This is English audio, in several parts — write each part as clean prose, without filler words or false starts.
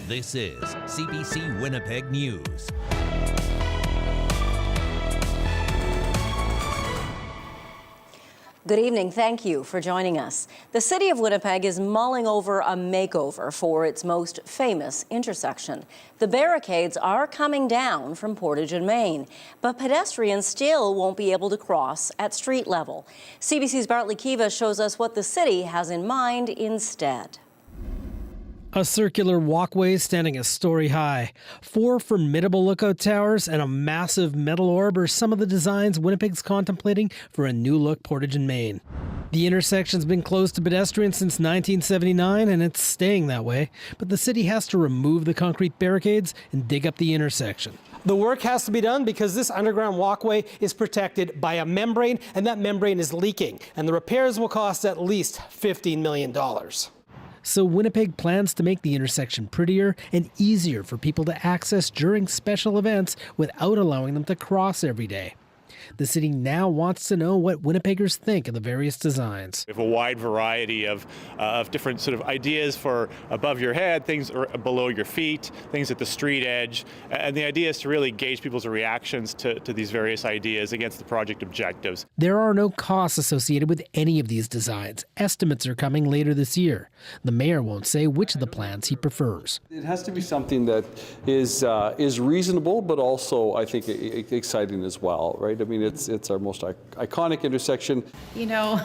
This is CBC Winnipeg News. Good evening. Thank you for joining us. The city of Winnipeg is mulling over a makeover for its most famous intersection. The barricades are coming down from Portage and Main, but pedestrians still won't be able to cross at street level. CBC's Bartley Kiva shows us what the city has in mind instead. A circular walkway standing a story high, 4 formidable lookout towers, and a massive metal orb are some of the designs Winnipeg's contemplating for a new-look Portage and Main. The intersection's been closed to pedestrians since 1979, and it's staying that way. But the city has to remove the concrete barricades and dig up the intersection. The work has to be done because this underground walkway is protected by a membrane, and that membrane is leaking. And the repairs will cost at least $15 million. So Winnipeg plans to make the intersection prettier and easier for people to access during special events without allowing them to cross every day. The city now wants to know what Winnipeggers think of the various designs. We have a wide variety of different sort of ideas for above your head, things below your feet, things at the street edge. And the idea is to really gauge people's reactions to these various ideas against the project objectives. There are no costs associated with any of these designs. Estimates are coming later this year. The mayor won't say which of the plans he prefers. It has to be something that is reasonable, but also, I think, exciting as well, right? I mean, it's our most iconic intersection. You know,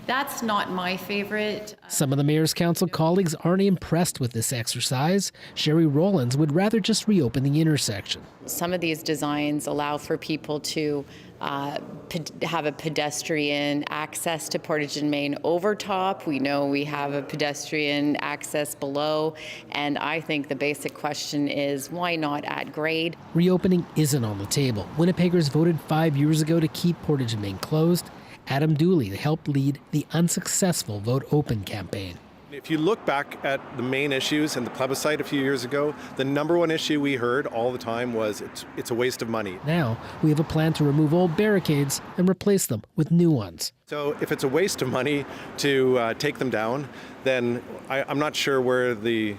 that's not my favorite. Some of the mayor's council colleagues aren't impressed with this exercise. Sherry Rollins would rather just reopen the intersection. Some of these designs allow for people to have a pedestrian access to Portage and Main over top. We know we have a pedestrian access below, and I think the basic question is why not at grade? Reopening isn't on the table. Winnipeggers voted 5 years ago to keep Portage and Main closed. Adam Dooley helped lead the unsuccessful Vote Open campaign. If you look back at the main issues and the plebiscite a few years ago, the number one issue we heard all the time was it's a waste of money. Now we have a plan to remove old barricades and replace them with new ones. So if it's a waste of money to take them down, then I'm not sure where the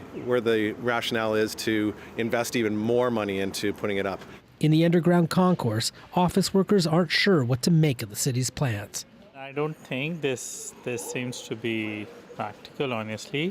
rationale is to invest even more money into putting it up. In the underground concourse, office workers aren't sure what to make of the city's plans. I don't think this seems to be practical, honestly.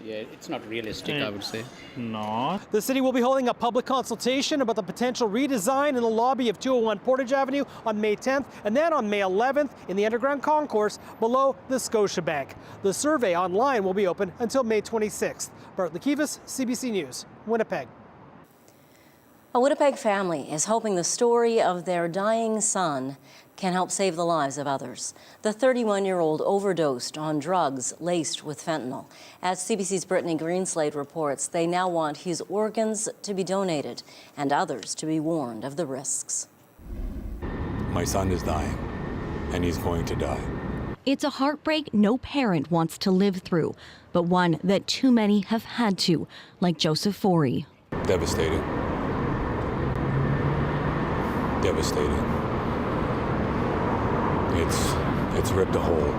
Yeah, it's not realistic, I would say. No. The city will be holding a public consultation about the potential redesign in the lobby of 201 Portage Avenue on May 10th, and then on May 11th in the underground concourse below the Scotiabank. The survey online will be open until May 26th. Bartley Kivas, CBC News, Winnipeg. A Winnipeg family is hoping the story of their dying son can help save the lives of others. The 31-year-old overdosed on drugs laced with fentanyl. As CBC's Brittany Greenslade reports, they now want his organs to be donated and others to be warned of the risks. My son is dying, and he's going to die. It's a heartbreak no parent wants to live through, but one that too many have had to, like Joseph Forey. Devastating. Devastating. It's ripped a hole.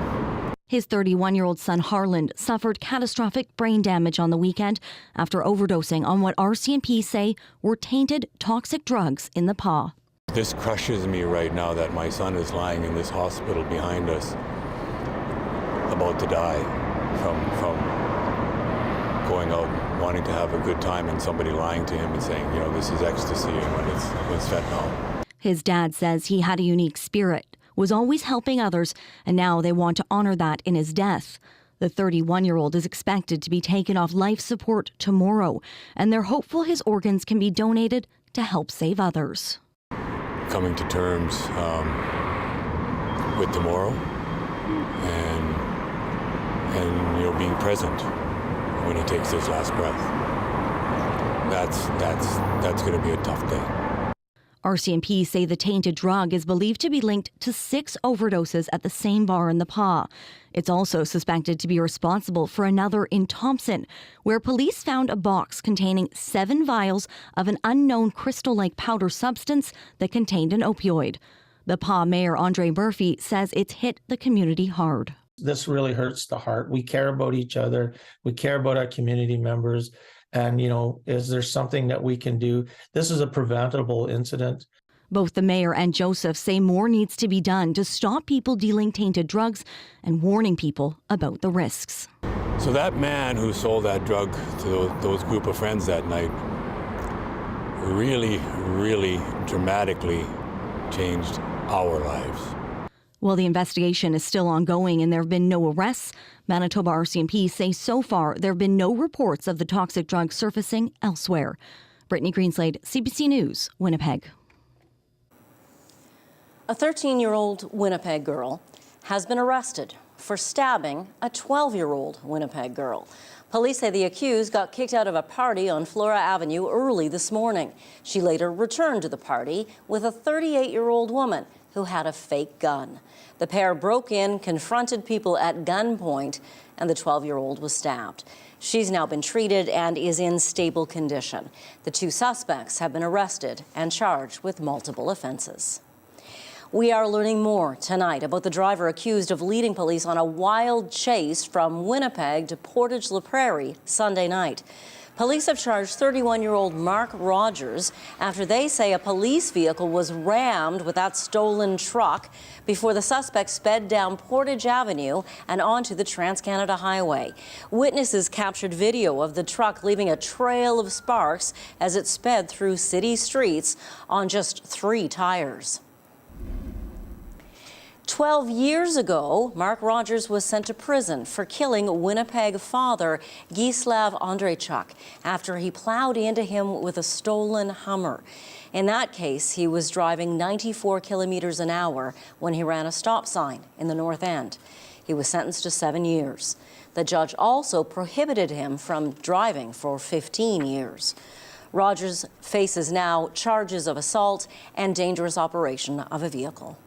His 31-year-old son Harland suffered catastrophic brain damage on the weekend after overdosing on what RCMP say were tainted toxic drugs in the paw. This crushes me right now that my son is lying in this hospital behind us, about to die from going out wanting to have a good time and somebody lying to him and saying, you know, this is ecstasy and when it's fentanyl. His dad says he had a unique spirit, was always helping others, and now they want to honor that in his death. The 31-year-old is expected to be taken off life support tomorrow, and they're hopeful his organs can be donated to help save others. Coming to terms with tomorrow and you know, being present when he takes his last breath. That's going to be a tough day. RCMP say the tainted drug is believed to be linked to 6 overdoses at the same bar in the paw. It's also suspected to be responsible for another in Thompson, where police found a box containing 7 vials of an unknown crystal-like powder substance that contained an opioid. The paw mayor, Andre Murphy, says it's hit the community hard. This really hurts the heart. We care about each other. We care about our community members. And, is there something that we can do? This is a preventable incident. Both the mayor and Joseph say more needs to be done to stop people dealing tainted drugs and warning people about the risks. So that man who sold that drug to those group of friends that night really, really dramatically changed our lives. While the investigation is still ongoing and there have been no arrests, Manitoba RCMP say so far there have been no reports of the toxic drug surfacing elsewhere. Brittany Greenslade, CBC News, Winnipeg. A 13-year-old Winnipeg girl has been arrested for stabbing a 12-year-old Winnipeg girl. Police say the accused got kicked out of a party on Flora Avenue early this morning. She later returned to the party with a 38-year-old woman who had a fake gun. The pair broke in, confronted people at gunpoint, and the 12-year-old was stabbed. She's now been treated and is in stable condition. The two suspects have been arrested and charged with multiple offenses. We are learning more tonight about the driver accused of leading police on a wild chase from Winnipeg to Portage la Prairie Sunday night. Police have charged 31-year-old Mark Rogers after they say a police vehicle was rammed with that stolen truck before the suspect sped down Portage Avenue and onto the Trans-Canada Highway. Witnesses captured video of the truck leaving a trail of sparks as it sped through city streets on just 3 tires. 12 years ago, Mark Rogers was sent to prison for killing Winnipeg father Gislav Andreychuk after he plowed into him with a stolen Hummer. In that case, he was driving 94 kilometers an hour when he ran a stop sign in the North End. He was sentenced to 7 years. The judge also prohibited him from driving for 15 years. Rogers faces now charges of assault and dangerous operation of a vehicle.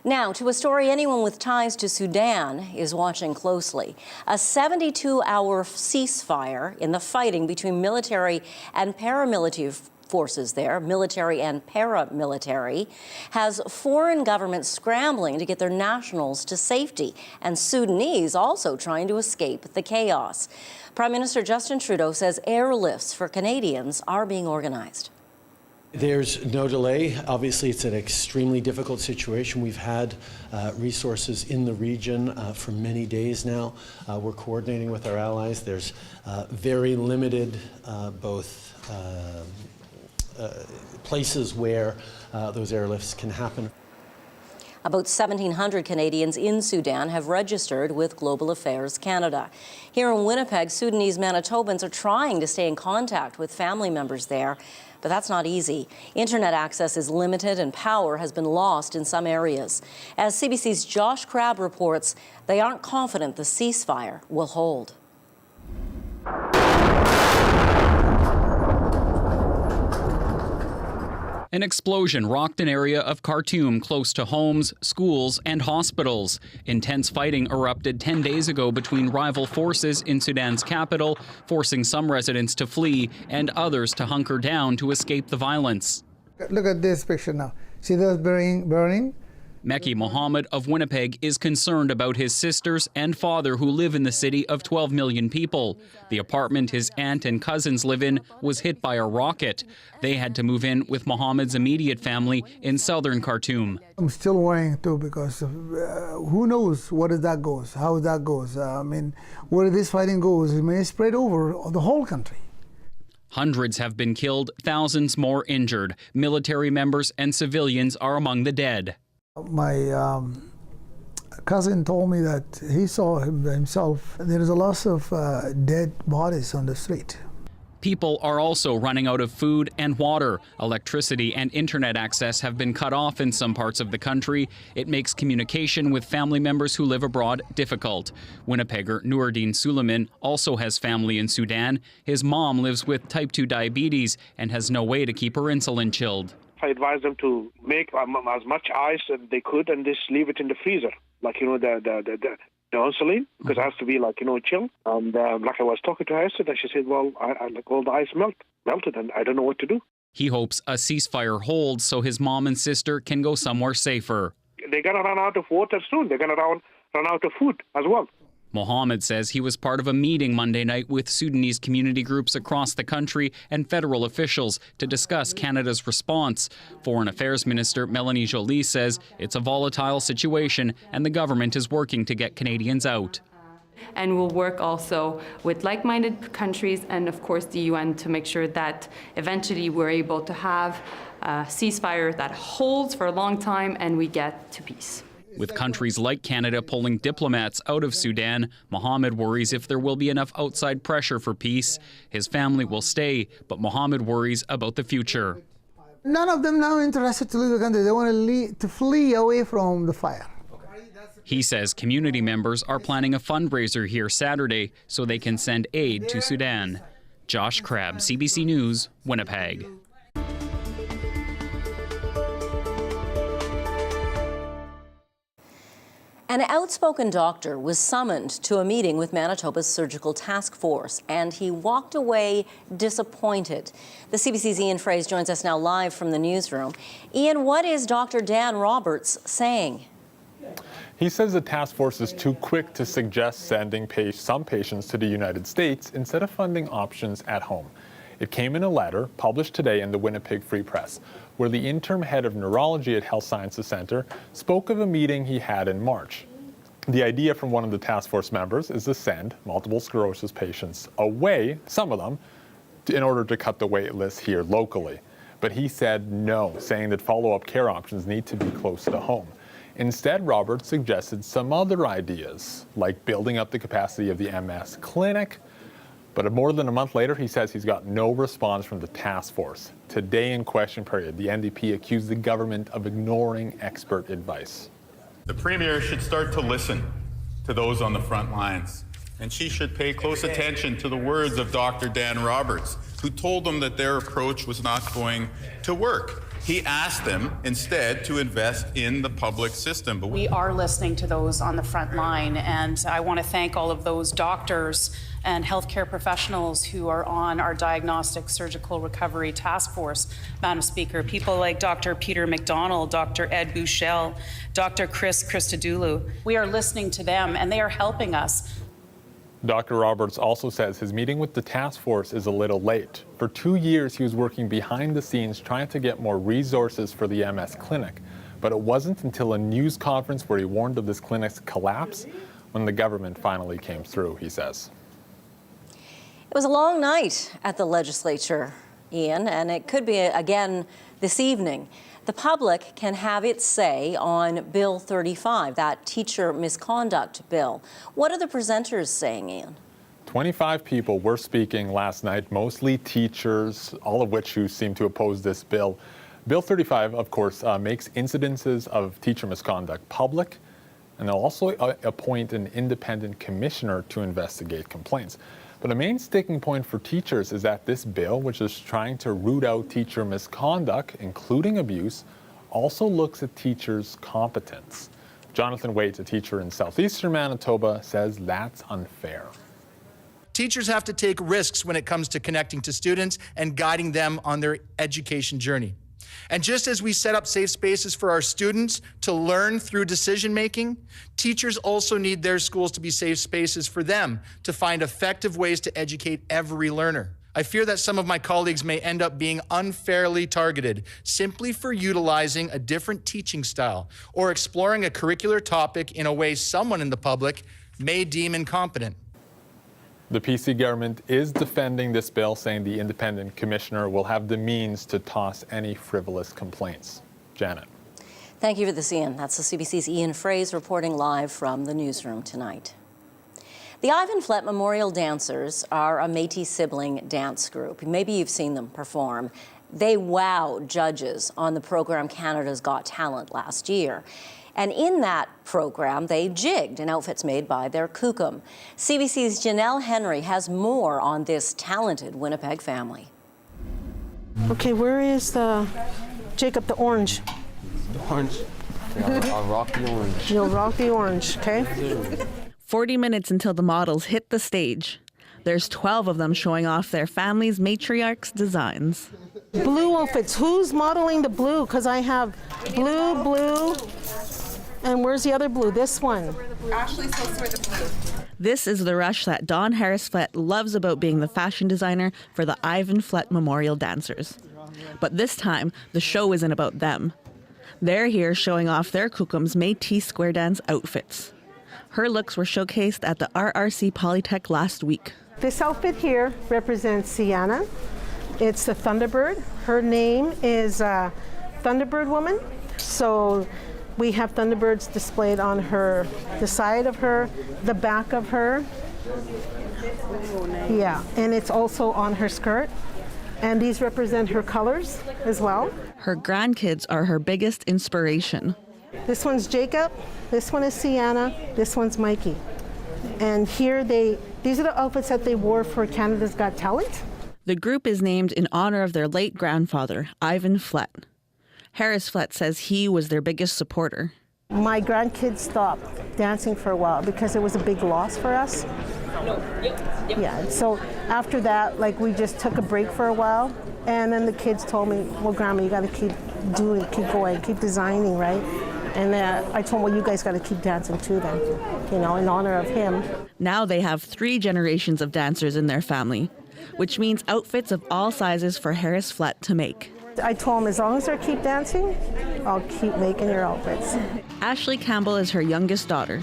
Now, to a story anyone with ties to Sudan is watching closely. A 72-hour ceasefire in the fighting between military and paramilitary forces there, military and paramilitary, has foreign governments scrambling to get their nationals to safety, and Sudanese also trying to escape the chaos. Prime Minister Justin Trudeau says airlifts for Canadians are being organized. There's no delay. Obviously, it's an extremely difficult situation. We've had resources in the region for many days now. We're coordinating with our allies. There's very limited places where those airlifts can happen. About 1,700 Canadians in Sudan have registered with Global Affairs Canada. Here in Winnipeg, Sudanese Manitobans are trying to stay in contact with family members there, but that's not easy. Internet access is limited and power has been lost in some areas. As CBC's Josh Crabb reports, they aren't confident the ceasefire will hold. An explosion rocked an area of Khartoum close to homes, schools, and hospitals. Intense fighting erupted 10 days ago between rival forces in Sudan's capital, forcing some residents to flee and others to hunker down to escape the violence. Look at this picture now. See those burning? Meki Mohammed of Winnipeg is concerned about his sisters and father who live in the city of 12 million people. The apartment his aunt and cousins live in was hit by a rocket. They had to move in with Mohammed's immediate family in southern Khartoum. I'm still worrying too because who knows how that goes. Where this fighting goes, it may spread over the whole country. Hundreds have been killed, thousands more injured. Military members and civilians are among the dead. My cousin told me that he saw himself. There is a lot of dead bodies on the street. People are also running out of food and water. Electricity and internet access have been cut off in some parts of the country. It makes communication with family members who live abroad difficult. Winnipegger Noordin Suleiman also has family in Sudan. His mom lives with type 2 diabetes and has no way to keep her insulin chilled. I advised them to make as much ice as they could and just leave it in the freezer, the insulin, because it has to be chill. And like I was talking to her yesterday, she said, well, all the ice melted and I don't know what to do. He hopes a ceasefire holds so his mom and sister can go somewhere safer. they're going to run out of water soon. They're going to run out of food as well. Mohammed says he was part of a meeting Monday night with Sudanese community groups across the country and federal officials to discuss Canada's response. Foreign Affairs Minister Melanie Joly says it's a volatile situation and the government is working to get Canadians out. And we'll work also with like-minded countries and, of course, the UN to make sure that eventually we're able to have a ceasefire that holds for a long time and we get to peace. With countries like Canada pulling diplomats out of Sudan, Mohammed worries if there will be enough outside pressure for peace. His family will stay, but Mohammed worries about the future. None of them now interested to leave the country. They want to flee away from the fire. He says community members are planning a fundraiser here Saturday so they can send aid to Sudan. Josh Crabb, CBC News, Winnipeg. An outspoken doctor was summoned to a meeting with Manitoba's surgical task force, and he walked away disappointed. The CBC's Ian Fraze joins us now live from the newsroom. Ian, what is Dr. Dan Roberts saying? He says the task force is too quick to suggest sending some patients to the United States instead of funding options at home. It came in a letter published today in the Winnipeg Free Press, where the interim head of neurology at Health Sciences Centre spoke of a meeting he had in March. The idea from one of the task force members is to send multiple sclerosis patients away, some of them, in order to cut the wait list here locally. But he said no, saying that follow-up care options need to be close to home. Instead, Roberts suggested some other ideas, like building up the capacity of the MS clinic. But more than a month later, he says he's got no response from the task force. Today in question period, the NDP accused the government of ignoring expert advice. The Premier should start to listen to those on the front lines, and she should pay close attention to the words of Dr. Dan Roberts, who told them that their approach was not going to work. He asked them instead to invest in the public system. But we are listening to those on the front line, and I want to thank all of those doctors and healthcare professionals who are on our Diagnostic Surgical Recovery Task Force, Madam Speaker. People like Dr. Peter McDonald, Dr. Ed Buchel, Dr. Chris Christodoulou. We are listening to them, and they are helping us. Dr. Roberts also says his meeting with the task force is a little late. For 2 years, he was working behind the scenes trying to get more resources for the MS clinic. But it wasn't until a news conference where he warned of this clinic's collapse when the government finally came through, he says. It was a long night at the legislature, Ian, and it could be again this evening. The public can have its say on Bill 35, that teacher misconduct bill. What are the presenters saying, Ian? 25 people were speaking last night, mostly teachers, all of which who seem to oppose this bill. Bill 35, of course, makes incidences of teacher misconduct public, and they'll also appoint an independent commissioner to investigate complaints. But the main sticking point for teachers is that this bill, which is trying to root out teacher misconduct, including abuse, also looks at teachers' competence. Jonathan Waite, a teacher in southeastern Manitoba, says that's unfair. Teachers have to take risks when it comes to connecting to students and guiding them on their education journey. And just as we set up safe spaces for our students to learn through decision making, teachers also need their schools to be safe spaces for them to find effective ways to educate every learner. I fear that some of my colleagues may end up being unfairly targeted simply for utilizing a different teaching style or exploring a curricular topic in a way someone in the public may deem incompetent. The PC government is defending this bill, saying the independent commissioner will have the means to toss any frivolous complaints. Janet. Thank you for this, Ian. That's the CBC's Ian Fraze reporting live from the newsroom tonight. The Ivan Flett Memorial Dancers are a Métis sibling dance group. Maybe you've seen them perform. They wowed judges on the program Canada's Got Talent last year. And in that program, they jigged in outfits made by their kukum. CBC's Janelle Henry has more on this talented Winnipeg family. Okay, where is Jacob, the orange? The orange? I'll rock the orange. You'll rock the orange, okay? 40 minutes until the models hit the stage. There's 12 of them showing off their family's matriarch's designs. Blue outfits. Who's modeling the blue? Because I have blue, And where's the other blue? This one. Ashley's supposed to wear the blue. This is the rush that Dawn Harris-Flett loves about being the fashion designer for the Ivan Flett Memorial Dancers. But this time, the show isn't about them. They're here showing off their Kukum's Métis Square Dance outfits. Her looks were showcased at the RRC Polytech last week. This outfit here represents Sienna. It's the Thunderbird. Her name is Thunderbird Woman. So we have Thunderbirds displayed on her, the side of her, the back of her. Yeah, and it's also on her skirt. And these represent her colors as well. Her grandkids are her biggest inspiration. This one's Jacob, this one is Sienna, this one's Mikey. And here these are the outfits that they wore for Canada's Got Talent. The group is named in honor of their late grandfather, Ivan Flett. Harris-Flett says he was their biggest supporter. My grandkids stopped dancing for a while because it was a big loss for us. Yeah, so after that, like, we just took a break for a while, and then the kids told me, well, Grandma, you gotta keep doing, keep going, keep designing, right? And I told them, well, you guys gotta keep dancing too then, you know, in honor of him. Now they have 3 generations of dancers in their family, which means outfits of all sizes for Harris-Flett to make. I told them, as long as they keep dancing, I'll keep making your outfits. Ashley Campbell is her youngest daughter.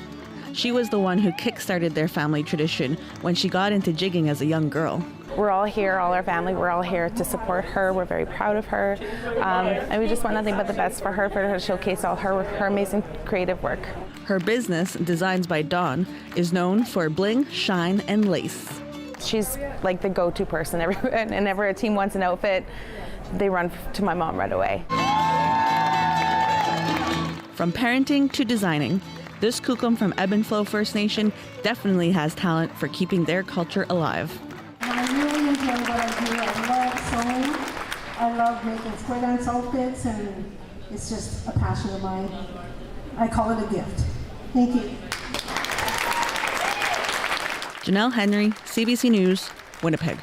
She was the one who kick-started their family tradition when she got into jigging as a young girl. We're all here, all our family, we're all here to support her. We're very proud of her. And we just want nothing but the best for her to showcase all her amazing creative work. Her business, Designs by Dawn, is known for bling, shine, and lace. She's like the go-to person. Whenever a team wants an outfit, they run to my mom right away. From parenting to designing, this Kukum from Ebb and Flow First Nation definitely has talent for keeping their culture alive. I really enjoy what I do. I love sewing. I love making square dance outfits, and it's just a passion of mine. I call it a gift. Thank you. Janelle Henry, CBC News, Winnipeg.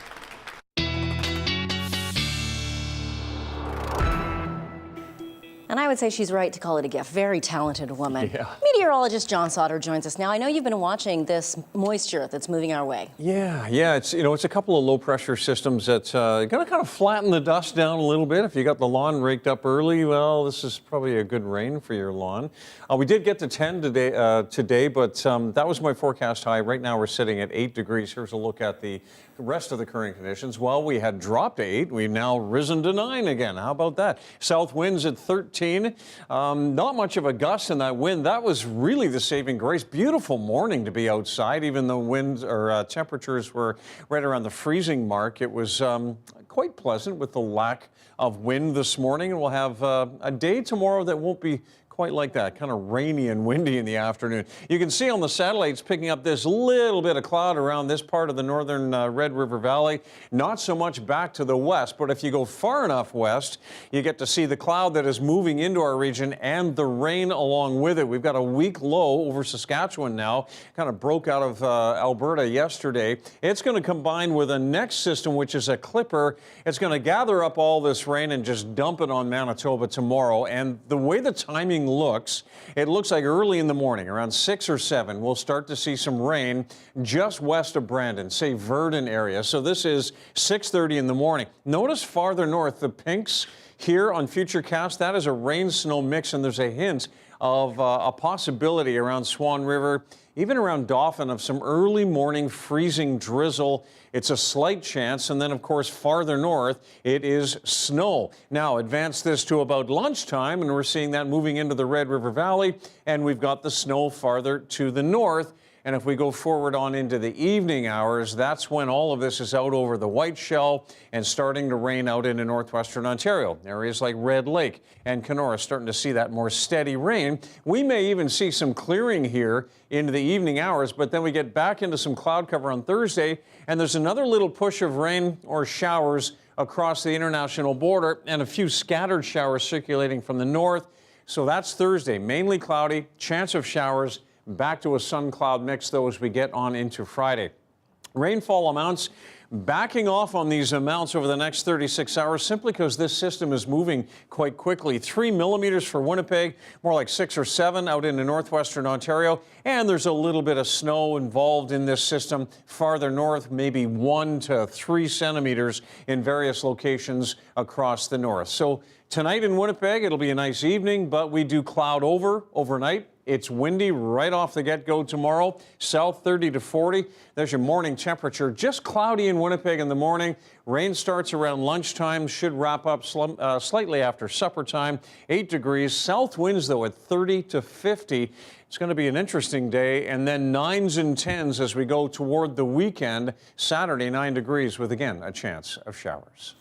And I would say she's right to call it a gift. Very talented woman. Yeah. Meteorologist John Sauder joins us now. I know you've been watching this moisture that's moving our way. Yeah, it's a couple of low pressure systems that's going to kind of flatten the dust down a little bit. If you got the lawn raked up early, well, this is probably a good rain for your lawn. We did get to 10 today, but that was my forecast high. Right now we're sitting at 8 degrees. Here's a look at the rest of the current conditions. Well, we had dropped to 8. We've now risen to 9 again. How about that? South winds at 13. Not much of a gust in that wind. That was really the saving grace. Beautiful morning to be outside, even though winds or temperatures were right around the freezing mark. It was quite pleasant with the lack of wind this morning. And we'll have a day tomorrow that won't be quite like that, kind of rainy and windy in the afternoon. You can see on the satellites picking up this little bit of cloud around this part of the northern Red River Valley. Not so much back to the west, but if you go far enough west, you get to see the cloud that is moving into our region and the rain along with it. We've got a weak low over Saskatchewan now, kind of broke out of Alberta yesterday. It's going to combine with a next system, which is a clipper. It's going to gather up all this rain and just dump it on Manitoba tomorrow. And the way the timing looks, it looks like early in the morning, around 6 or 7, we'll start to see some rain just west of Brandon, say Verdon area. So this is 6:30 in the morning. Notice farther north, the pinks here on Futurecast, that is a rain-snow mix, and there's a hint of a possibility around Swan River, even around Dauphin, of some early morning freezing drizzle. It's a slight chance, and then, of course, farther north, it is snow. Now, advance this to about lunchtime, and we're seeing that moving into the Red River Valley, and we've got the snow farther to the north. And if we go forward on into the evening hours, that's when all of this is out over the White Shell and starting to rain out into northwestern Ontario. Areas like Red Lake and Kenora starting to see that more steady rain. We may even see some clearing here into the evening hours, but then we get back into some cloud cover on Thursday, and there's another little push of rain or showers across the international border and a few scattered showers circulating from the north. So that's Thursday, mainly cloudy, chance of showers. Back to a sun-cloud mix, though, as we get on into Friday. Rainfall amounts backing off on these amounts over the next 36 hours simply because this system is moving quite quickly. 3 millimeters for Winnipeg, more like 6 or 7 out into northwestern Ontario. And there's a little bit of snow involved in this system farther north, maybe 1 to 3 centimeters in various locations across the north. So tonight in Winnipeg, it'll be a nice evening, but we do cloud over overnight. It's windy right off the get-go tomorrow, south 30 to 40. There's your morning temperature. Just cloudy in Winnipeg in the morning. Rain starts around lunchtime, should wrap up slightly after supper time. 8 degrees. South winds, though, at 30 to 50. It's going to be an interesting day. And then 9s and 10s as we go toward the weekend. Saturday, 9 degrees with, again, a chance of showers.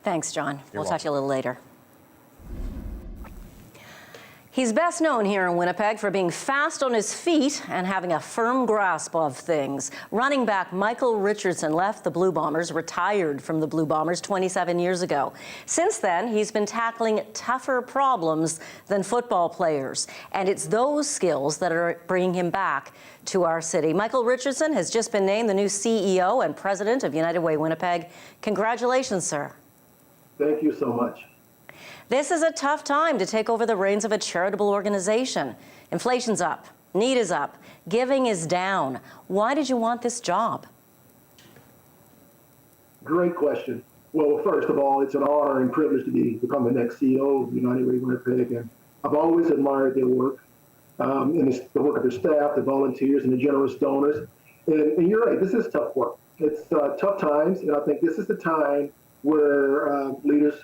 Thanks, John. You're We'll talk to you a little later. He's best known here in Winnipeg for being fast on his feet and having a firm grasp of things. Running back Michael Richardson left the Blue Bombers, retired from the Blue Bombers 27 years ago. Since then, he's been tackling tougher problems than football players. And it's those skills that are bringing him back to our city. Michael Richardson has just been named the new CEO and president of United Way Winnipeg. Congratulations, sir. Thank you so much. This is a tough time to take over the reins of a charitable organization. Inflation's up, need is up, giving is down. Why did you want this job? Great question. Well, first of all, it's an honor and privilege to become the next CEO of United Way Winnipeg. And I've always admired their work, and the work of their staff, the volunteers, and the generous donors. And you're right, this is tough work. It's tough times, and I think this is the time where leaders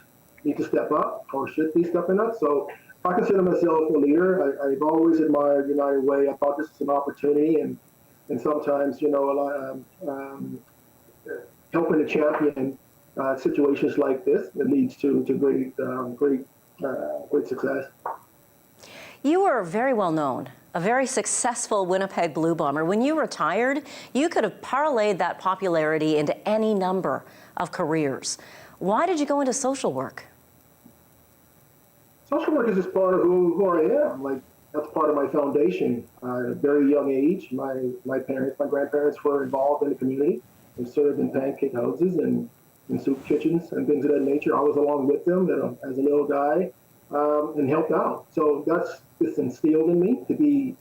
need to step up, or should be stepping up. So I consider myself a leader. I've always admired United Way. I thought this was an opportunity, and sometimes, you know, helping to champion situations like this that leads to great success. You were very well known, a very successful Winnipeg Blue Bomber. When you retired, you could have parlayed that popularity into any number of careers. Why did you go into social work? Social work is just part of who I am. Like, that's part of my foundation. At a very young age, my grandparents were involved in the community and served in pancake houses and in soup kitchens and things of that nature. I was along with them as a little guy and helped out. So that's just instilled in me to be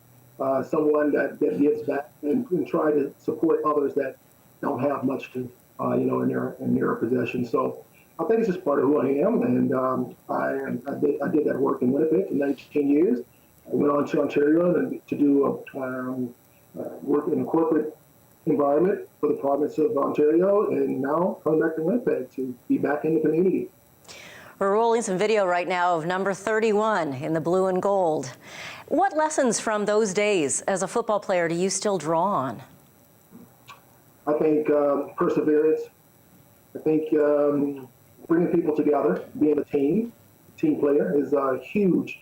someone that gives back and try to support others that don't have much to, in their possession. So I think it's just part of who I am, and I did that work in Winnipeg for 19 years. I went on to Ontario to do work in a corporate environment for the province of Ontario, and now coming back to Winnipeg to be back in the community. We're rolling some video right now of number 31 in the blue and gold. What lessons from those days as a football player do you still draw on? I think perseverance. I think bringing people together, being a team player is a huge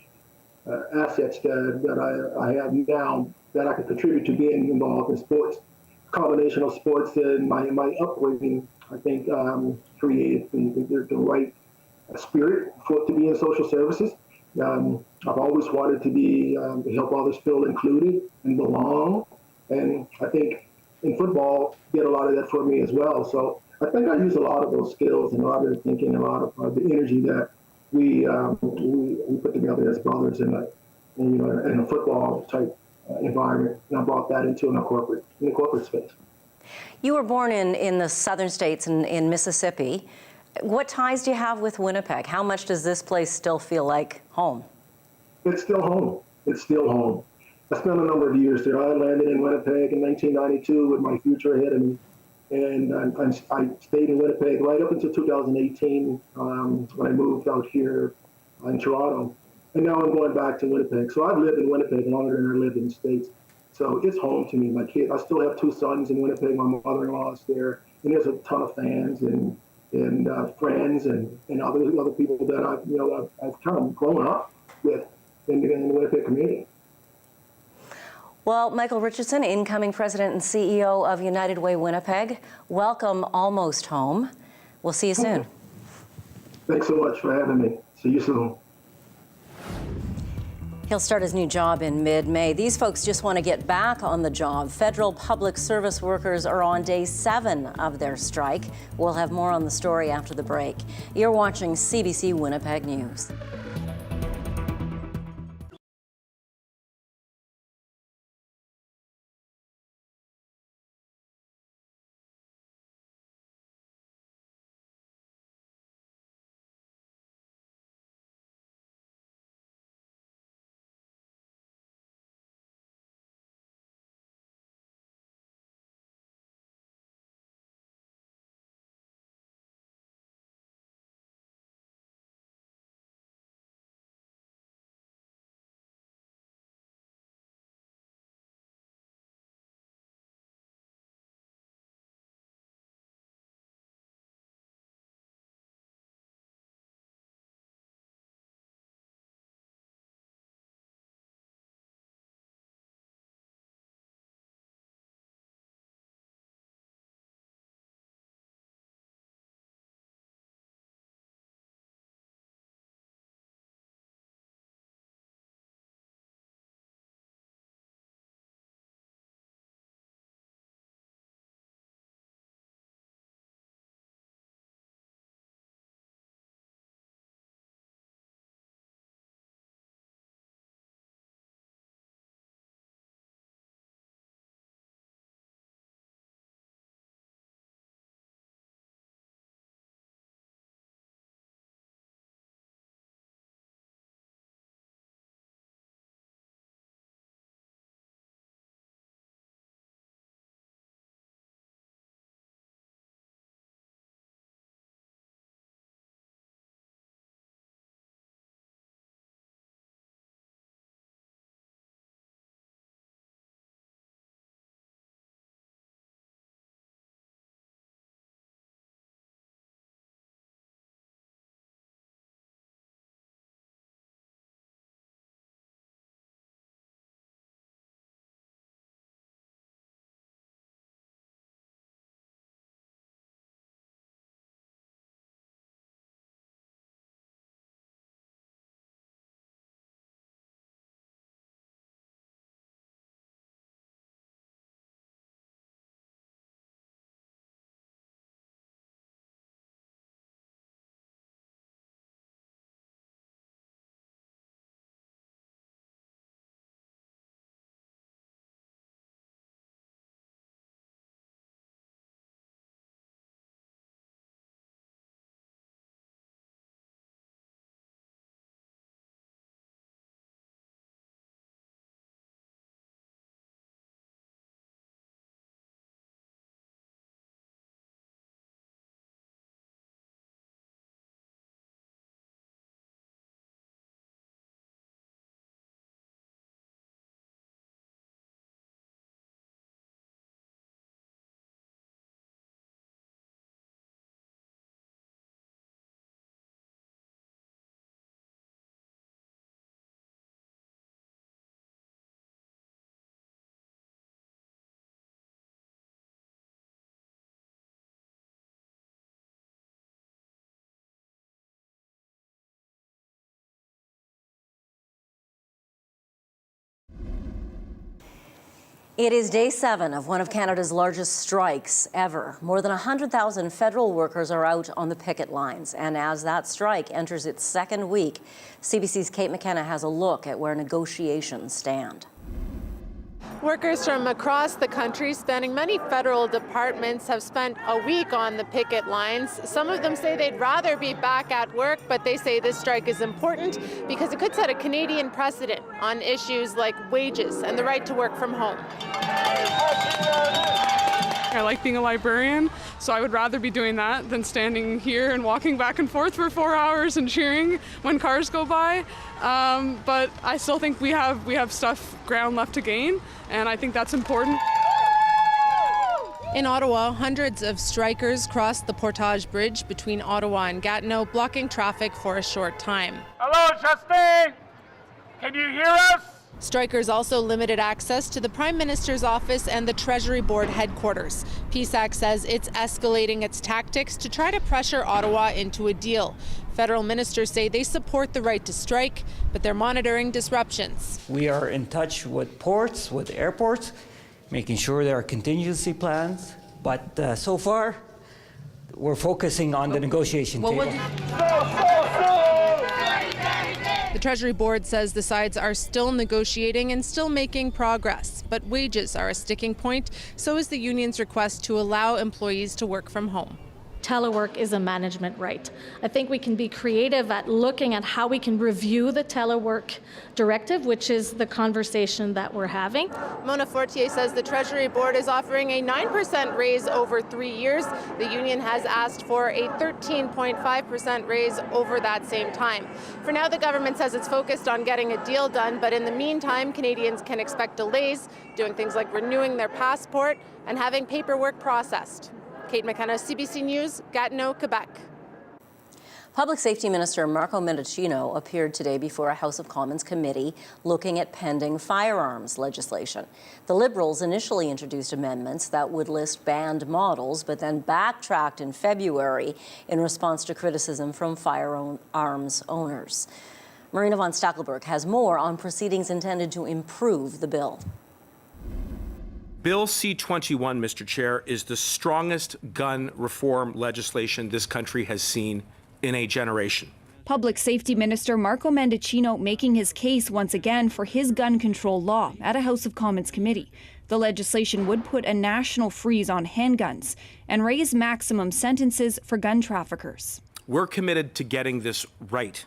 assets that I have now that I can contribute to being involved in sports. Combination of sports and my upbringing, I think, created the right spirit to be in social services. I've always wanted to help others feel included and belong, and I think in football did a lot of that for me as well. So I think I use a lot of those skills and a lot of the thinking and a lot of the energy that we put together as brothers in a football type environment, and I brought that into the corporate space. You were born in the southern states in Mississippi. What ties do you have with Winnipeg? How much does this place still feel like home? It's still home. It's still home. I spent a number of years there. I landed in Winnipeg in 1992 with my future ahead of me. And I stayed in Winnipeg right up until 2018 when I moved out here in Toronto. And now I'm going back to Winnipeg. So I've lived in Winnipeg longer than I lived in the States. So it's home to me. My kids, I still have 2 sons in Winnipeg. My mother-in-law is there. And there's a ton of fans and friends and other people that I've kind of grown up with in the Winnipeg community. Well, Michael Richardson, incoming president and CEO of United Way Winnipeg, welcome almost home. We'll see you soon. Thanks so much for having me. See you soon. He'll start his new job in mid-May. These folks just want to get back on the job. Federal public service workers are on day 7 of their strike. We'll have more on the story after the break. You're watching CBC Winnipeg News. It is day 7 of one of Canada's largest strikes ever. More than 100,000 federal workers are out on the picket lines. And as that strike enters its 2nd week, CBC's Kate McKenna has a look at where negotiations stand. Workers from across the country, spanning many federal departments, have spent a week on the picket lines. Some of them say they'd rather be back at work, but they say this strike is important because it could set a Canadian precedent on issues like wages and the right to work from home. I like being a librarian, so I would rather be doing that than standing here and walking back and forth for 4 hours and cheering when cars go by. But I still think we have ground left to gain, and I think that's important. In Ottawa, hundreds of strikers crossed the Portage Bridge between Ottawa and Gatineau, blocking traffic for a short time. Hello, Justine! Can you hear us? Strikers also limited access to the Prime Minister's office and the Treasury Board headquarters. PSAC says it's escalating its tactics to try to pressure Ottawa into a deal. Federal ministers say they support the right to strike, but they're monitoring disruptions. We are in touch with ports, with airports, making sure there are contingency plans. But so far, we're focusing on the negotiation table. The Treasury Board says the sides are still negotiating and still making progress, but wages are a sticking point, so is the union's request to allow employees to work from home. Telework is a management right. I think we can be creative at looking at how we can review the telework directive, which is the conversation that we're having. Mona Fortier says the Treasury Board is offering a 9% raise over 3 years. The union has asked for a 13.5% raise over that same time. For now, the government says it's focused on getting a deal done, but in the meantime, Canadians can expect delays, doing things like renewing their passport and having paperwork processed. Kate McKenna, CBC News, Gatineau, Quebec. Public Safety Minister Marco Mendicino appeared today before a House of Commons committee looking at pending firearms legislation. The Liberals initially introduced amendments that would list banned models, but then backtracked in February in response to criticism from firearms owners. Marina von Stackelberg has more on proceedings intended to improve the bill. Bill C-21, Mr. Chair, is the strongest gun reform legislation this country has seen in a generation. Public Safety Minister Marco Mendicino making his case once again for his gun control law at a House of Commons committee. The legislation would put a national freeze on handguns and raise maximum sentences for gun traffickers. We're committed to getting this right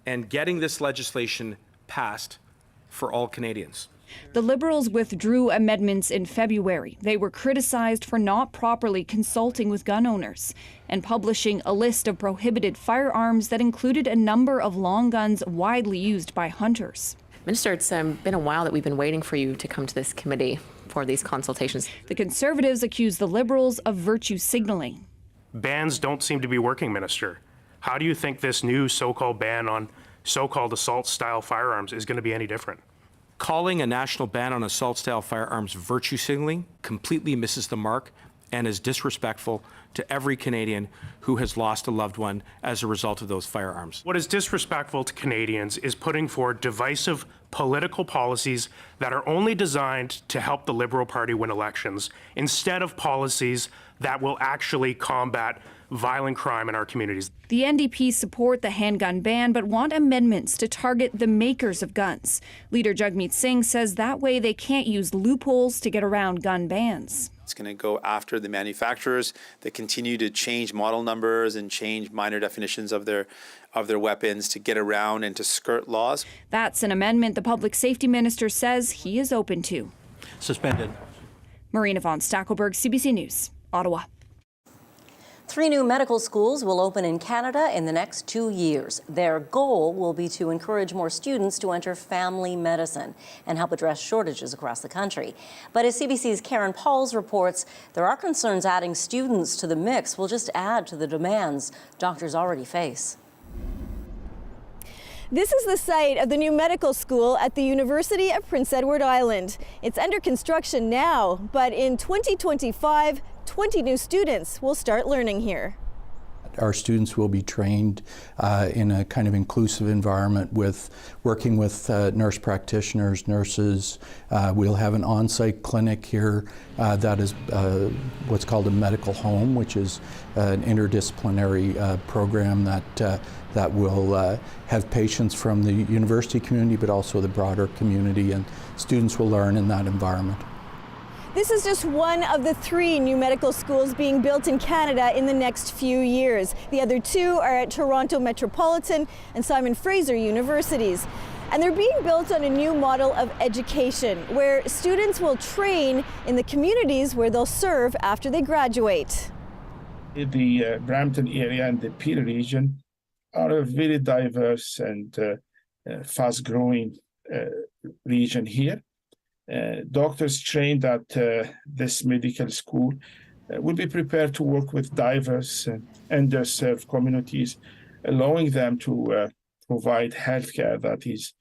and getting this legislation passed for all Canadians. The Liberals withdrew amendments in February. They were criticized for not properly consulting with gun owners and publishing a list of prohibited firearms that included a number of long guns widely used by hunters. Minister, it's been a while that we've been waiting for you to come to this committee for these consultations. The Conservatives accuse the Liberals of virtue signaling. Bans don't seem to be working, Minister. How do you think this new so-called ban on so-called assault-style firearms is going to be any different? Calling a national ban on assault-style firearms virtue signaling completely misses the mark and is disrespectful to every Canadian who has lost a loved one as a result of those firearms. What is disrespectful to Canadians is putting forward divisive political policies that are only designed to help the Liberal Party win elections, instead of policies that will actually combat violent crime in our communities. The NDP support the handgun ban but want amendments to target the makers of guns. Leader Jagmeet Singh says that way they can't use loopholes to get around gun bans. It's going to go after the manufacturers that continue to change model numbers and change minor definitions of their weapons to get around and to skirt laws. That's an amendment the Public Safety Minister says he is open to. Suspended. Marina von Stackelberg, CBC News, Ottawa. 3 new medical schools will open in Canada in the next 2 years. Their goal will be to encourage more students to enter family medicine and help address shortages across the country. But as CBC's Karen Pauls reports, there are concerns adding students to the mix will just add to the demands doctors already face. This is the site of the new medical school at the University of Prince Edward Island. It's under construction now, but in 2025, 20 new students will start learning here. Our students will be trained in a kind of inclusive environment with working with nurse practitioners, nurses. We'll have an on-site clinic here that is what's called a medical home, which is an interdisciplinary program that will have patients from the university community but also the broader community, and students will learn in that environment. This is just one of the 3 new medical schools being built in Canada in the next few years. The other 2 are at Toronto Metropolitan and Simon Fraser universities. And they're being built on a new model of education where students will train in the communities where they'll serve after they graduate. The Brampton area and the Peel region are a very diverse and fast-growing region here. Doctors trained at this medical school will be prepared to work with diverse and underserved communities, allowing them to provide healthcare that is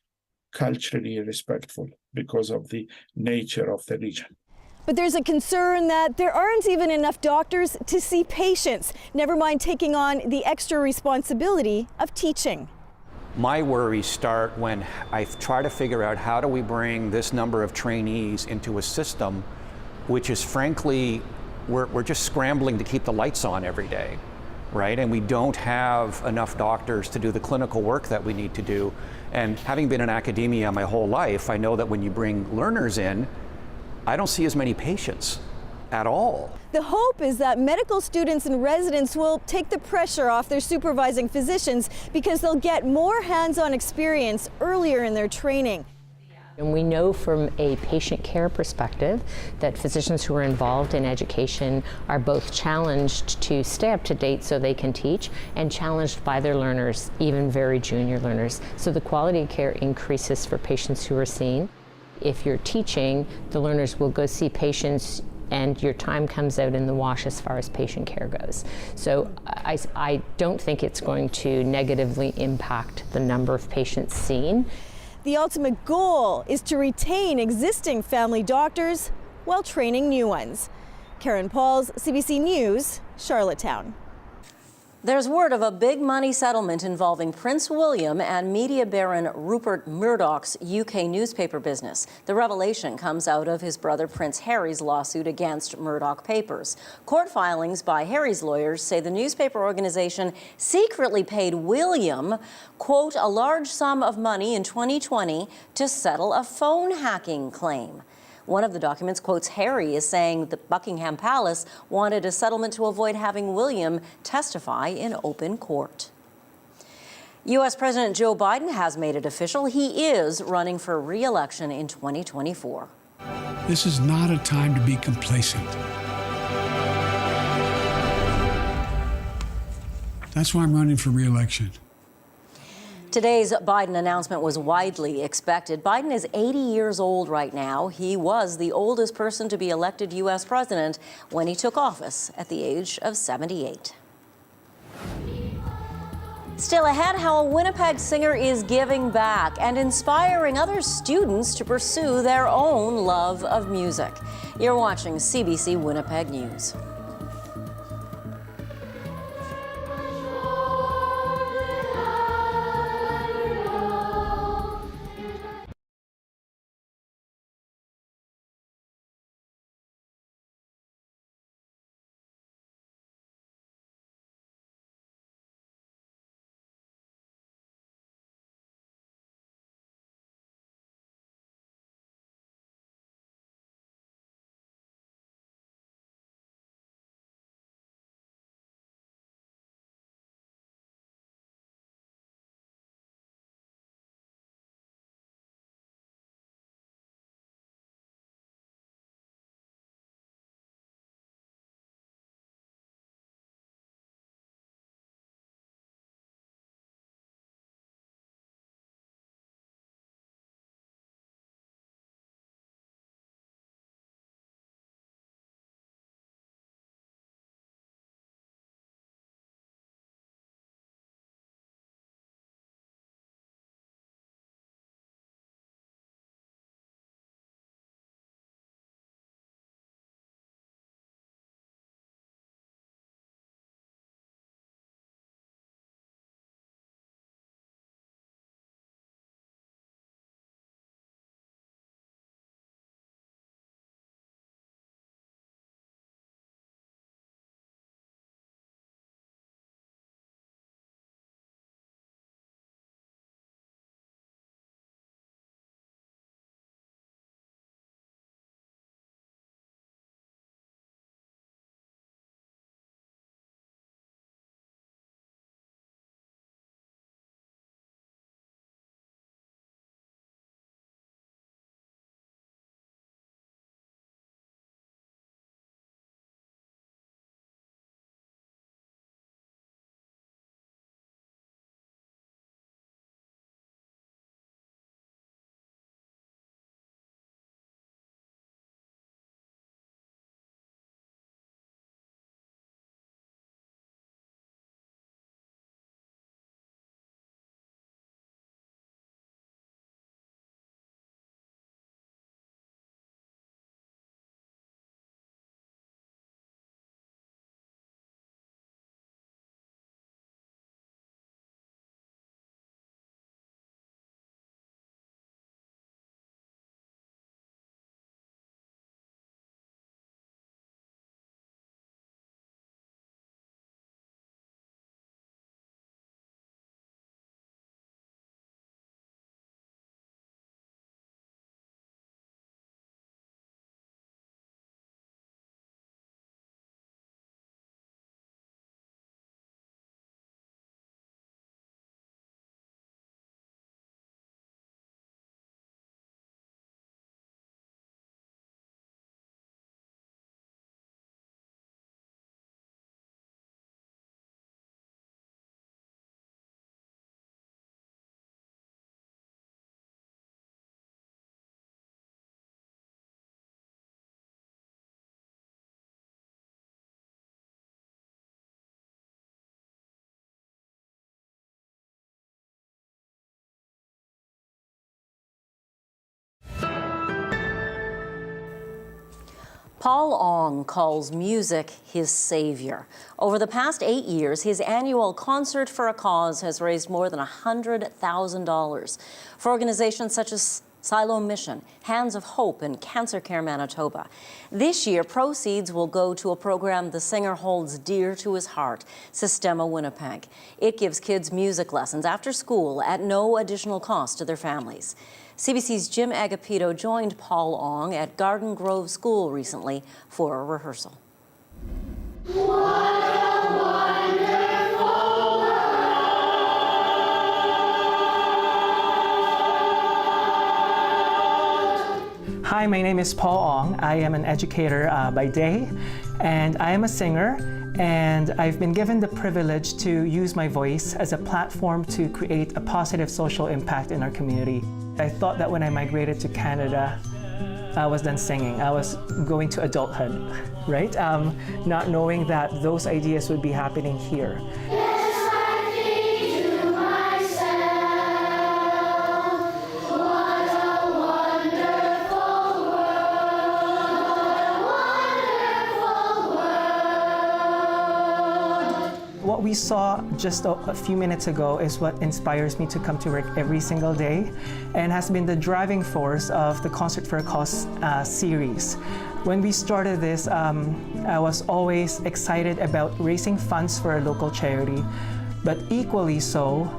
culturally respectful because of the nature of the region. But there's a concern that there aren't even enough doctors to see patients, never mind taking on the extra responsibility of teaching. My worries start when I try to figure out how do we bring this number of trainees into a system which is frankly, we're just scrambling to keep the lights on every day, right? And we don't have enough doctors to do the clinical work that we need to do. And having been in academia my whole life, I know that when you bring learners in, I don't see as many patients at all. The hope is that medical students and residents will take the pressure off their supervising physicians because they'll get more hands-on experience earlier in their training. And we know from a patient care perspective that physicians who are involved in education are both challenged to stay up to date so they can teach and challenged by their learners, even very junior learners. So the quality of care increases for patients who are seen. If you're teaching, the learners will go see patients and your time comes out in the wash as far as patient care goes. So I don't think it's going to negatively impact the number of patients seen. The ultimate goal is to retain existing family doctors while training new ones. Karen Pauls, CBC News, Charlottetown. There's word of a big money settlement involving Prince William and media baron Rupert Murdoch's UK newspaper business. The revelation comes out of his brother Prince Harry's lawsuit against Murdoch Papers. Court filings by Harry's lawyers say the newspaper organization secretly paid William, quote, a large sum of money in 2020 to settle a phone hacking claim. One of the documents quotes Harry as saying that Buckingham Palace wanted a settlement to avoid having William testify in open court. U.S. President Joe Biden has made it official. He is running for re-election in 2024. This is not a time to be complacent. That's why I'm running for re-election. Today's Biden announcement was widely expected. Biden is 80 years old right now. He was the oldest person to be elected U.S. president when he took office at the age of 78. Still ahead, how a Winnipeg singer is giving back and inspiring other students to pursue their own love of music. You're watching CBC Winnipeg News. Paul Ong calls music his savior. Over the past 8 years, his annual Concert for a Cause has raised more than $100,000 for organizations such as Siloam Mission, Hands of Hope, and Cancer Care Manitoba. This year, proceeds will go to a program the singer holds dear to his heart, Sistema Winnipeg. It gives kids music lessons after school at no additional cost to their families. CBC's Jim Agapito joined Paul Ong at Garden Grove School recently for a rehearsal. Hi, my name is Paul Ong. I am an educator by day, and I am a singer, and I've been given the privilege to use my voice as a platform to create a positive social impact in our community. I thought that when I migrated to Canada, I was done singing. I was going to adulthood, right? Not knowing that those ideas would be happening here. What we saw just a few minutes ago is what inspires me to come to work every single day and has been the driving force of the Concert for a Cause series. When we started this, I was always excited about raising funds for a local charity, but equally so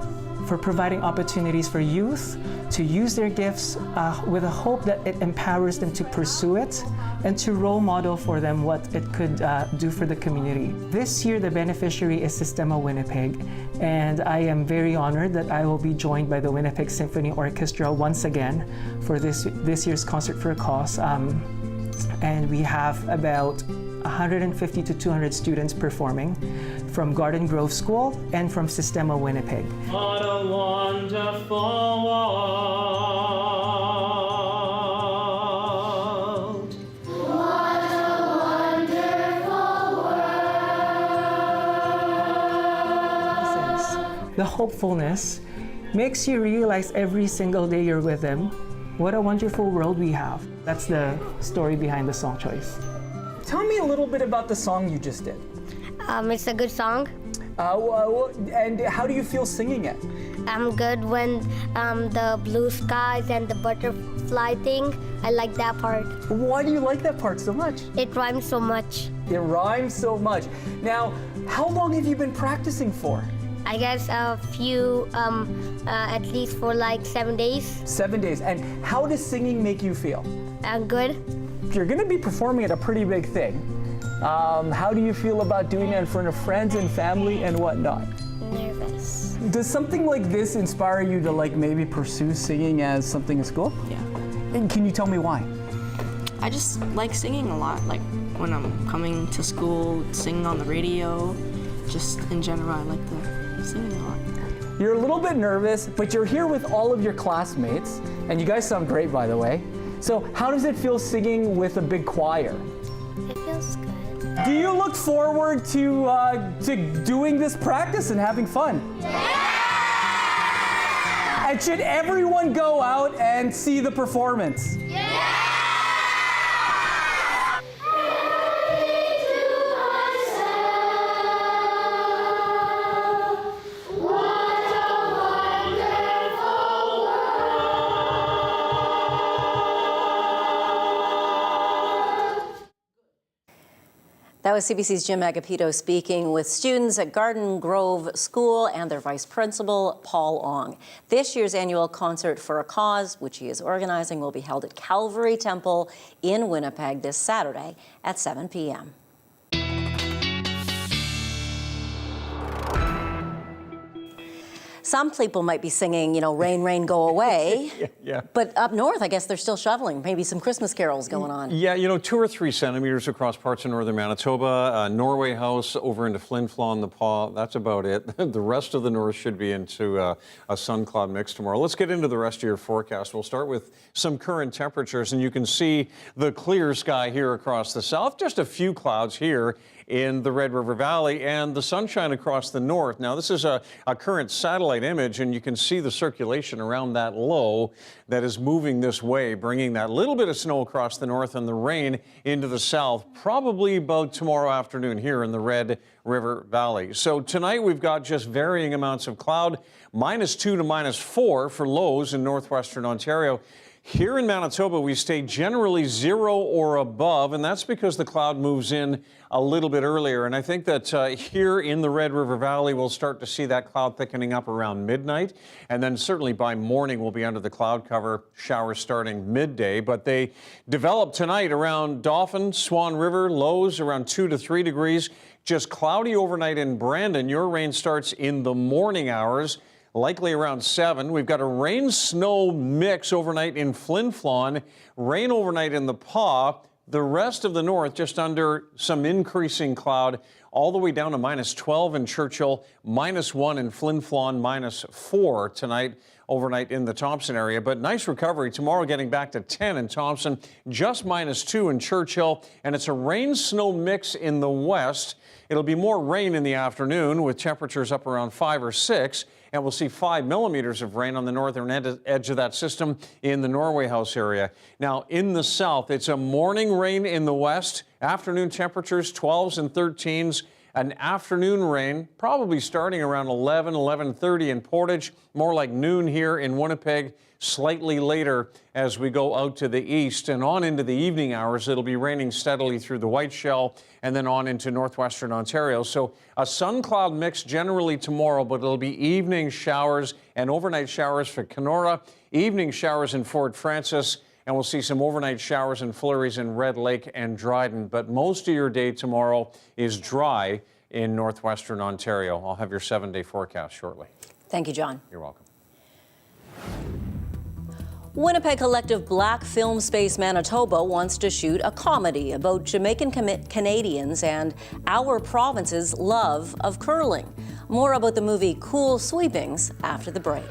for providing opportunities for youth to use their gifts with a hope that it empowers them to pursue it and to role model for them what it could do for the community. This year, the beneficiary is Sistema Winnipeg, and I am very honored that I will be joined by the Winnipeg Symphony Orchestra once again for this year's Concert for a Cause. And we have about 150 to 200 students performing from Garden Grove School and from Sistema Winnipeg. What a wonderful world. What a wonderful world. The hopefulness makes you realize every single day you're with them what a wonderful world we have. That's the story behind the song choice. Tell me a little bit about the song you just did. It's a good song. And how do you feel singing it? I'm good when the blue skies and the butterfly thing. I like that part. Why do you like that part so much? It rhymes so much. It rhymes so much. Now, how long have you been practicing for? I guess a few, at least for like 7 days. 7 days. And how does singing make you feel? Good. You're going to be performing at a pretty big thing. How do you feel about doing it in front of friends and family and whatnot? Nervous. Does something like this inspire you to maybe pursue singing as something in school? Yeah. And can you tell me why? I just like singing a lot. Like when I'm coming to school, singing on the radio, just in general, I like the singing a lot. You're a little bit nervous, but you're here with all of your classmates, and you guys sound great, by the way. So how does it feel singing with a big choir? It feels good. Do you look forward to doing this practice and having fun? Yeah! And should everyone go out and see the performance? Yeah! That was CBC's Jim Agapito speaking with students at Garden Grove School and their vice principal, Paul Ong. This year's annual Concert for a Cause, which he is organizing, will be held at Calvary Temple in Winnipeg this Saturday at 7 p.m. Some people might be singing, Rain, Rain, Go Away. Yeah. But up north, I guess they're still shoveling. Maybe some Christmas carols going on. Yeah, 2 or 3 centimeters across parts of northern Manitoba. Norway House over into Flin Flon, the Paw. That's about it. The rest of the north should be into a sun cloud mix tomorrow. Let's get into the rest of your forecast. We'll start with some current temperatures, and you can see the clear sky here across the south. Just a few clouds here in the Red River Valley and the sunshine across the north. Now, this is a current satellite image, and you can see the circulation around that low that is moving this way, bringing that little bit of snow across the north and the rain into the south, probably about tomorrow afternoon here in the Red River Valley. So tonight we've got just varying amounts of cloud, -2 to -4 for lows in northwestern Ontario. Here in Manitoba, we stay generally 0 or above, and that's because the cloud moves in a little bit earlier. And I think that here in the Red River Valley, we'll start to see that cloud thickening up around midnight. And then certainly by morning, we'll be under the cloud cover, showers starting midday. But they develop tonight around Dauphin, Swan River, lows around 2 to 3 degrees. Just cloudy overnight in Brandon. Your rain starts in the morning hours, likely around 7. We've got a rain-snow mix overnight in Flin Flon, rain overnight in the Pas. The rest of the north just under some increasing cloud, all the way down to -12 in Churchill, -1 in Flin Flon, -4 tonight overnight in the Thompson area. But nice recovery tomorrow, getting back to 10 in Thompson, just -2 in Churchill, and it's a rain-snow mix in the west. It'll be more rain in the afternoon with temperatures up around 5 or 6. And we'll see 5 millimeters of rain on the northern edge of that system in the Norway House area. Now, in the south, it's a morning rain in the west, afternoon temperatures 12s and 13s, an afternoon rain probably starting around 11:30 in Portage, more like noon here in Winnipeg, slightly later as we go out to the east and on into the evening hours. It'll be raining steadily through the White Shell and then on into northwestern Ontario. So a sun-cloud mix generally tomorrow, but it'll be evening showers and overnight showers for Kenora, evening showers in Fort Francis, and we'll see some overnight showers and flurries in Red Lake and Dryden. But most of your day tomorrow is dry in northwestern Ontario. I'll have your 7-day forecast shortly. Thank you, John. You're welcome. Winnipeg collective Black Film Space Manitoba wants to shoot a comedy about Jamaican Canadians and our province's love of curling. More about the movie Cool Sweepings after the break.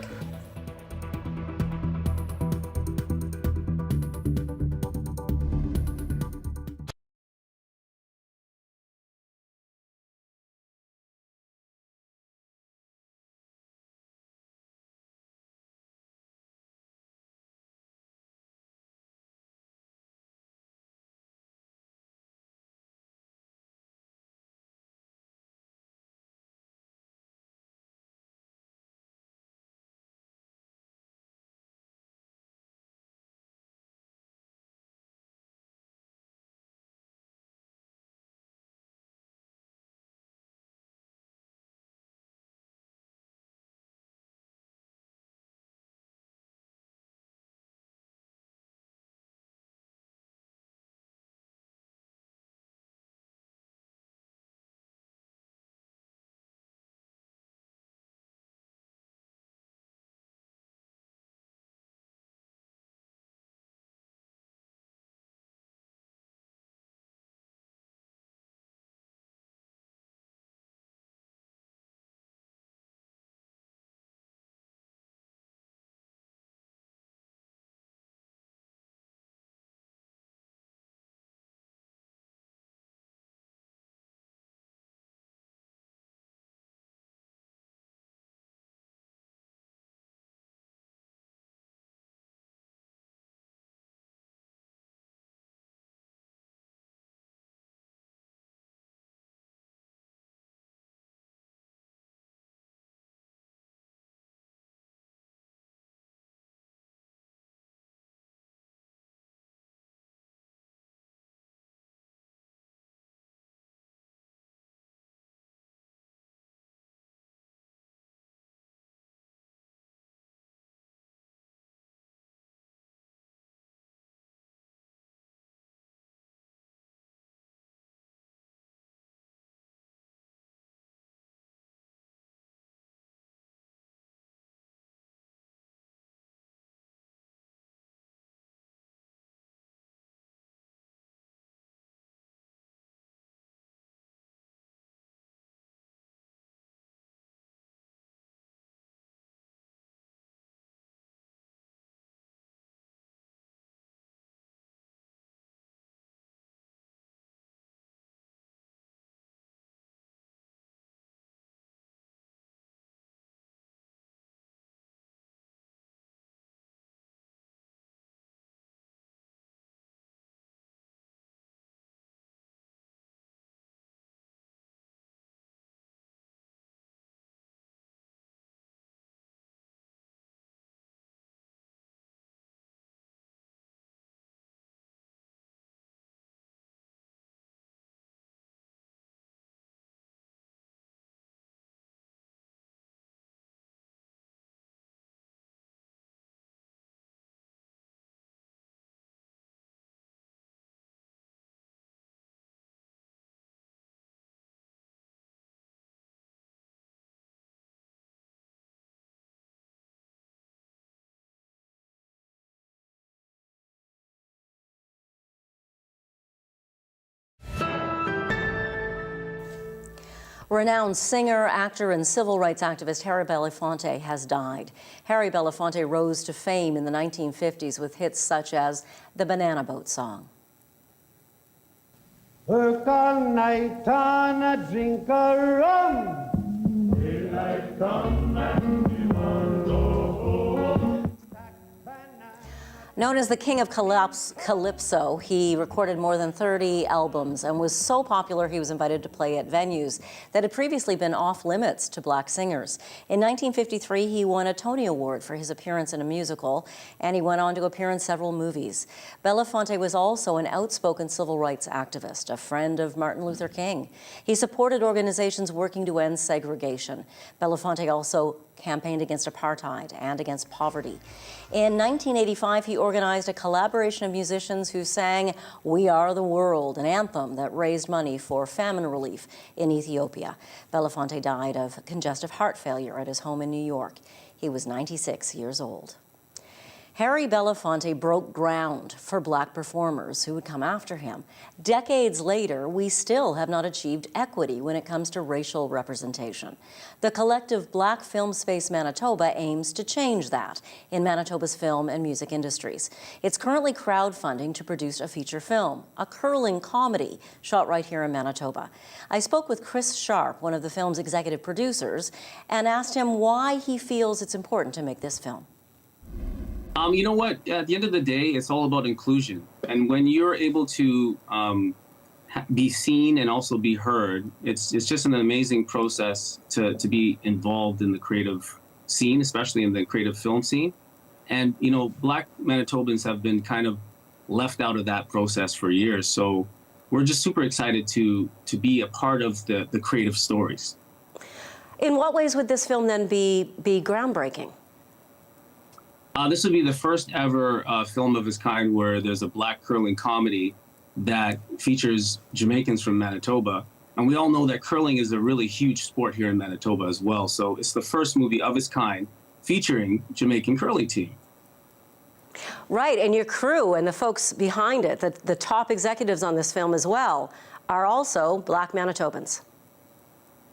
Renowned singer, actor, and civil rights activist Harry Belafonte has died. Harry Belafonte rose to fame in the 1950s with hits such as the Banana Boat song. Work all night on a drink of rum. Daylight come and we want go home. Known as the King of Calypso, he recorded more than 30 albums and was so popular he was invited to play at venues that had previously been off limits to black singers. In 1953, he won a Tony Award for his appearance in a musical, and he went on to appear in several movies. Belafonte was also an outspoken civil rights activist, a friend of Martin Luther King. He supported organizations working to end segregation. Belafonte also campaigned against apartheid and against poverty. In 1985, he organized a collaboration of musicians who sang "We Are the World," an anthem that raised money for famine relief in Ethiopia. Belafonte died of congestive heart failure at his home in New York. He was 96 years old. Harry Belafonte broke ground for black performers who would come after him. Decades later, we still have not achieved equity when it comes to racial representation. The collective Black Film Space Manitoba aims to change that in Manitoba's film and music industries. It's currently crowdfunding to produce a feature film, a curling comedy shot right here in Manitoba. I spoke with Chris Sharp, one of the film's executive producers, and asked him why he feels it's important to make this film. You know what? At the end of the day, it's all about inclusion. And when you're able to be seen and also be heard, it's just an amazing process to be involved in the creative scene, especially in the creative film scene. And, you know, Black Manitobans have been kind of left out of that process for years. So we're just super excited to be a part of the creative stories. In what ways would this film then be groundbreaking? This would be the first ever film of its kind where there's a black curling comedy that features Jamaicans from Manitoba. And we all know that curling is a really huge sport here in Manitoba as well. So it's the first movie of its kind featuring Jamaican curling team. Right, and your crew and the folks behind it, the top executives on this film as well, are also Black Manitobans.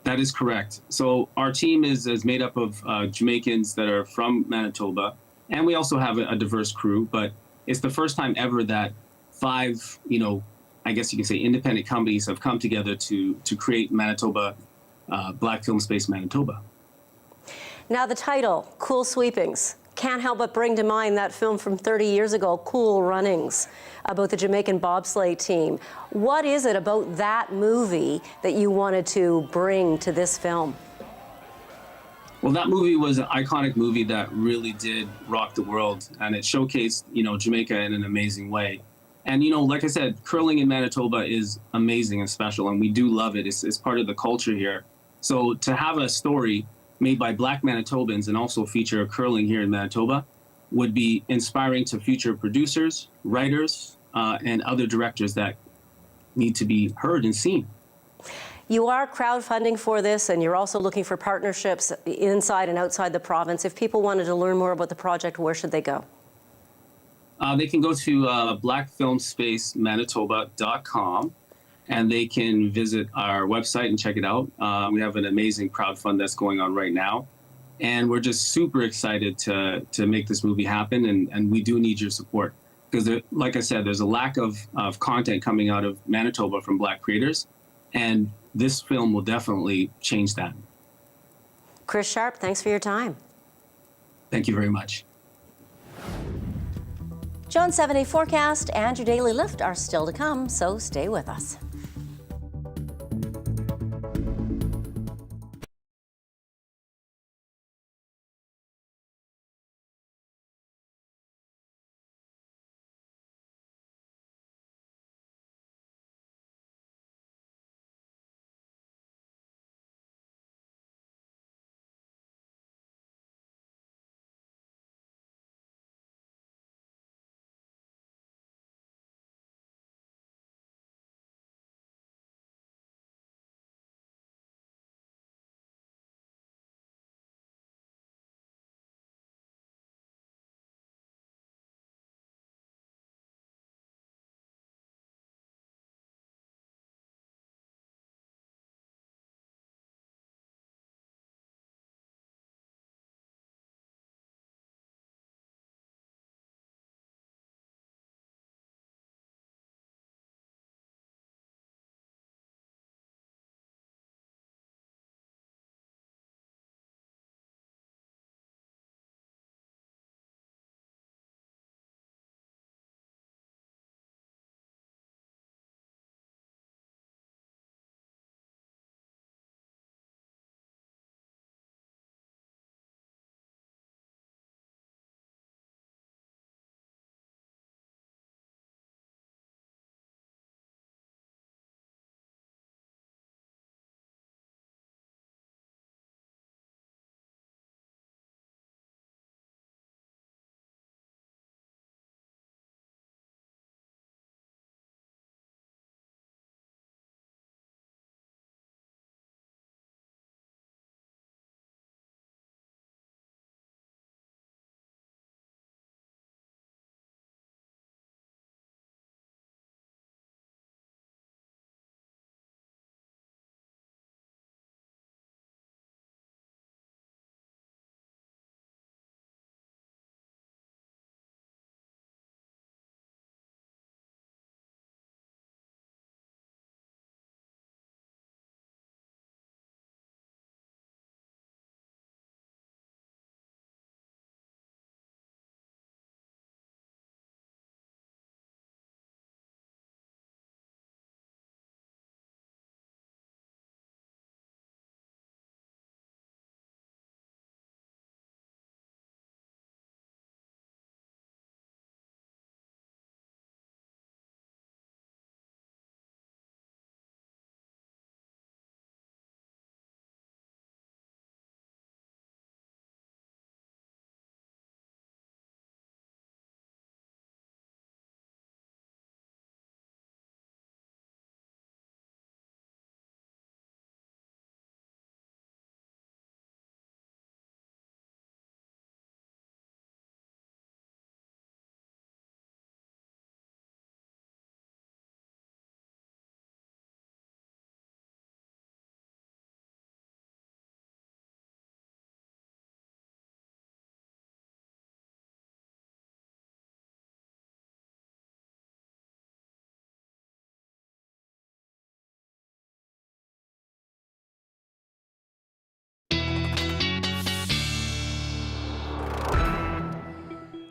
That is correct. So our team is made up of Jamaicans that are from Manitoba. And we also have a diverse crew, but it's the first time ever that 5, I guess you can say independent companies have come together to create Manitoba, Black Film Space Manitoba. Now the title, Cool Sweepings, can't help but bring to mind that film from 30 years ago, Cool Runnings, about the Jamaican bobsleigh team. What is it about that movie that you wanted to bring to this film? Well, that movie was an iconic movie that really did rock the world, and it showcased, Jamaica in an amazing way. And, like I said, curling in Manitoba is amazing and special, and we do love it. It's part of the culture here. So to have a story made by Black Manitobans and also feature curling here in Manitoba would be inspiring to future producers, writers, and other directors that need to be heard and seen. You are crowdfunding for this, and you're also looking for partnerships inside and outside the province. If people wanted to learn more about the project, where should they go? They can go to blackfilmspacemanitoba.com, and they can visit our website and check it out. We have an amazing crowdfund that's going on right now, and we're just super excited to make this movie happen, and we do need your support. Because, like I said, there's a lack of content coming out of Manitoba from Black creators, and this film will definitely change that. Chris Sharp, thanks for your time. Thank you very much. John's 7-day forecast and your daily lift are still to come, so stay with us.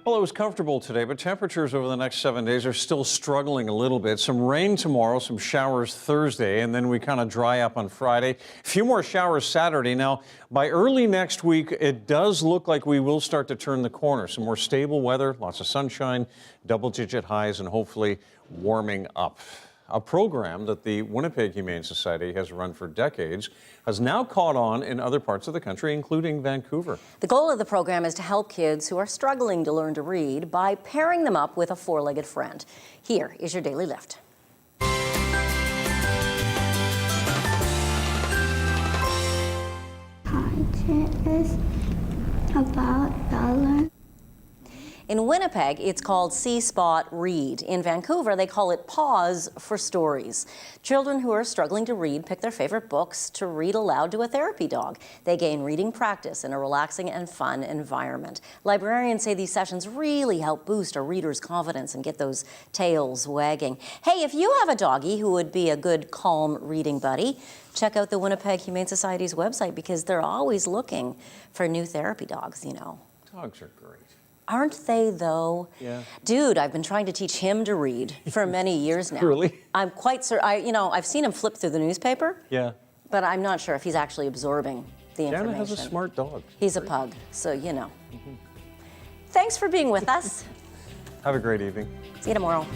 Well, it was comfortable today, but temperatures over the next 7 days are still struggling a little bit. Some rain tomorrow, some showers Thursday, and then we kind of dry up on Friday. A few more showers Saturday. Now, by early next week, it does look like we will start to turn the corner. Some more stable weather, lots of sunshine, double-digit highs, and hopefully warming up. A program that the Winnipeg Humane Society has run for decades has now caught on in other parts of the country, including Vancouver. The goal of the program is to help kids who are struggling to learn to read by pairing them up with a four-legged friend. Here is your Daily Lift. Is about balance. In Winnipeg, it's called See, Spot, Read. In Vancouver, they call it Pause for Stories. Children who are struggling to read pick their favorite books to read aloud to a therapy dog. They gain reading practice in a relaxing and fun environment. Librarians say these sessions really help boost a reader's confidence and get those tails wagging. Hey, if you have a doggy who would be a good, calm reading buddy, check out the Winnipeg Humane Society's website because they're always looking for new therapy dogs, you know. Dogs are great. Aren't they, though? Yeah. Dude, I've been trying to teach him to read for many years now. Really? I'm quite certain. I've seen him flip through the newspaper, Yeah. but I'm not sure if he's actually absorbing the information. Jana has a smart dog. He's a pug, so you know. Thanks for being with us. Have a great evening. See you tomorrow.